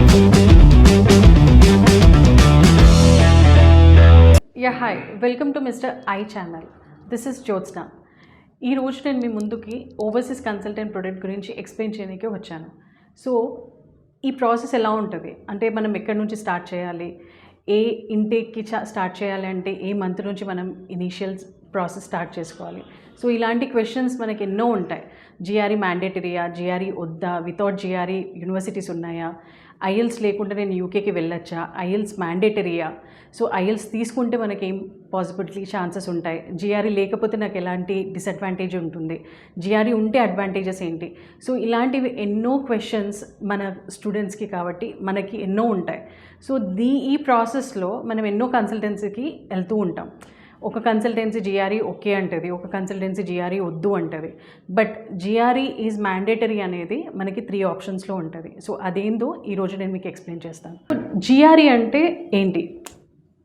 Yeah hi, welcome to mister I channel. This is Jyotsna. ఈ రోజు నేను మీ ముందుకి ఓవర్సీస్ కన్సల్టెంట్ ప్రొడక్ట్ గురించి ఎక్స్ప్లెయిన్ చేయడానికి వచ్చాను. సో ఈ ప్రాసెస్ ఎలా ఉంటుంది అంటే మనం ఎక్కడి నుంచి స్టార్ట్ చేయాలి, ఏ ఇంటేక్కి స్టార్ట్ చేయాలి అంటే ఏ మంత్ నుంచి మనం ఇనీషియల్ ప్రాసెస్ స్టార్ట్ చేసుకోవాలి. సో ఇలాంటి క్వశ్చన్స్ మనకి ఎన్నో ఉంటాయి. జిఆర్ఈ మ్యాండేటరీయా, జిఆర్ఈ వద్దా, వితౌట్ జిఆర్ఈ యూనివర్సిటీస్ ఉన్నాయా, ఐఎల్స్ లేకుండా నేను యూకేకి వెళ్ళొచ్చా, ఐఎల్స్ మ్యాండేటరీయా, సో ఐఎల్స్ తీసుకుంటే మనకి ఏం పాసిబిలిటీ ఛాన్సెస్ ఉంటాయి, జిఆర్ఈ లేకపోతే నాకు ఎలాంటి డిసడ్వాంటేజ్ ఉంటుంది, జిఆర్ఈ ఉంటే అడ్వాంటేజెస్ ఏంటి. సో ఇలాంటివి ఎన్నో క్వశ్చన్స్ మన స్టూడెంట్స్కి కాబట్టి మనకి ఎన్నో ఉంటాయి. సో ఈ ప్రాసెస్లో మనం ఎన్నో కన్సల్టెన్సీకి వెళ్తూ ఉంటాం. ఒక కన్సల్టెన్సీ జిఆర్ఈ ఓకే అంటుంది, ఒక కన్సల్టెన్సీ జిఆర్ఈ వద్దు అంటుంది. బట్ జిఆర్ఈ ఈజ్ మ్యాండేటరీ అనేది మనకి 3 ఆప్షన్స్లో ఉంటుంది. సో అదేందో ఈరోజు నేను మీకు ఎక్స్ప్లెయిన్ చేస్తాను. జిఆర్ఈ అంటే ఏంటి?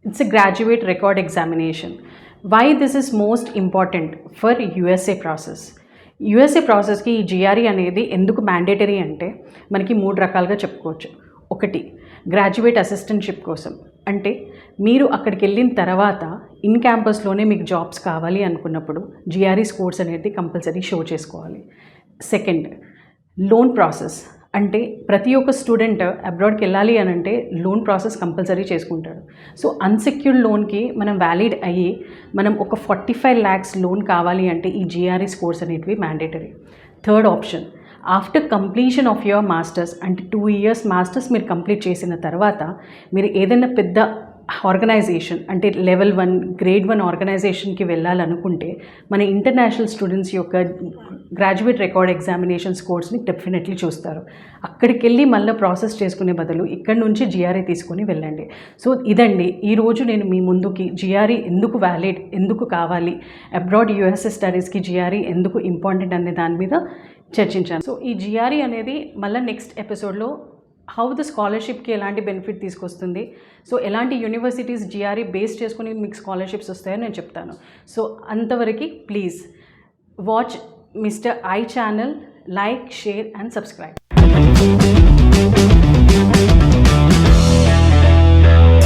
It's a graduate record examination. Why this is most important for USA process. USA ప్రాసెస్కి ఈ జిఆర్ఈ అనేది ఎందుకు మ్యాండేటరీ అంటే మనకి 3 రకాలుగా చెప్పుకోవచ్చు. ఒకటి, గ్రాడ్యుయేట్ అసిస్టెంట్షిప్ కోసం, అంటే మీరు అక్కడికి వెళ్ళిన తర్వాత ఇన్ క్యాంపస్లోనే మీకు జాబ్స్ కావాలి అనుకున్నప్పుడు జిఆర్ఈ స్కోర్స్ అనేది కంపల్సరీ షో చేసుకోవాలి. సెకండ్, లోన్ ప్రాసెస్, అంటే ప్రతి ఒక్క స్టూడెంట్ అబ్రాడ్కి వెళ్ళాలి అని అంటే లోన్ ప్రాసెస్ కంపల్సరీ చేసుకుంటాడు. సో అన్సెక్యూర్డ్ లోన్కి మనం వ్యాలిడ్ అయ్యి మనం ఒక 45 lakhs లోన్ కావాలి అంటే ఈ జిఆర్ఈ స్కోర్స్ అనేటివి mandatory. Third option, after completion of your masters, అంటే 2 years మాస్టర్స్ మీరు కంప్లీట్ చేసిన తర్వాత మీరు ఏదైనా పెద్ద ఆర్గనైజేషన్ అంటే లెవెల్ 1 గ్రేడ్ 1 ఆర్గనైజేషన్కి వెళ్ళాలనుకుంటే మన ఇంటర్నేషనల్ స్టూడెంట్స్ యొక్క గ్రాడ్యుయేట్ రికార్డ్ ఎగ్జామినేషన్ స్కోర్స్ని డెఫినెట్లీ చూస్తారు. అక్కడికి వెళ్ళి మళ్ళీ ప్రాసెస్ చేసుకునే బదులు ఇక్కడ నుంచి జిఆర్ఈ తీసుకొని వెళ్ళండి. సో ఇదండి ఈరోజు నేను మీ ముందుకి జిఆర్ఈ ఎందుకు వ్యాలిడ్, ఎందుకు కావాలి, అబ్రాడ్ యూఎస్ఏ స్టడీస్కి జిఆర్ఈ ఎందుకు ఇంపార్టెంట్ అనే దాని మీద చర్చించాను. సో ఈ జిఆర్ఈ అనేది మళ్ళీ నెక్స్ట్ ఎపిసోడ్లో హౌ ద స్కాలర్షిప్కి ఎలాంటి బెనిఫిట్ తీసుకొస్తుంది, సో ఎలాంటి యూనివర్సిటీస్ జిఆర్ఈ బేస్ చేసుకుని మీకు స్కాలర్షిప్స్ వస్తాయో నేను చెప్తాను. సో అంతవరకు please watch mister I channel, like, share and subscribe.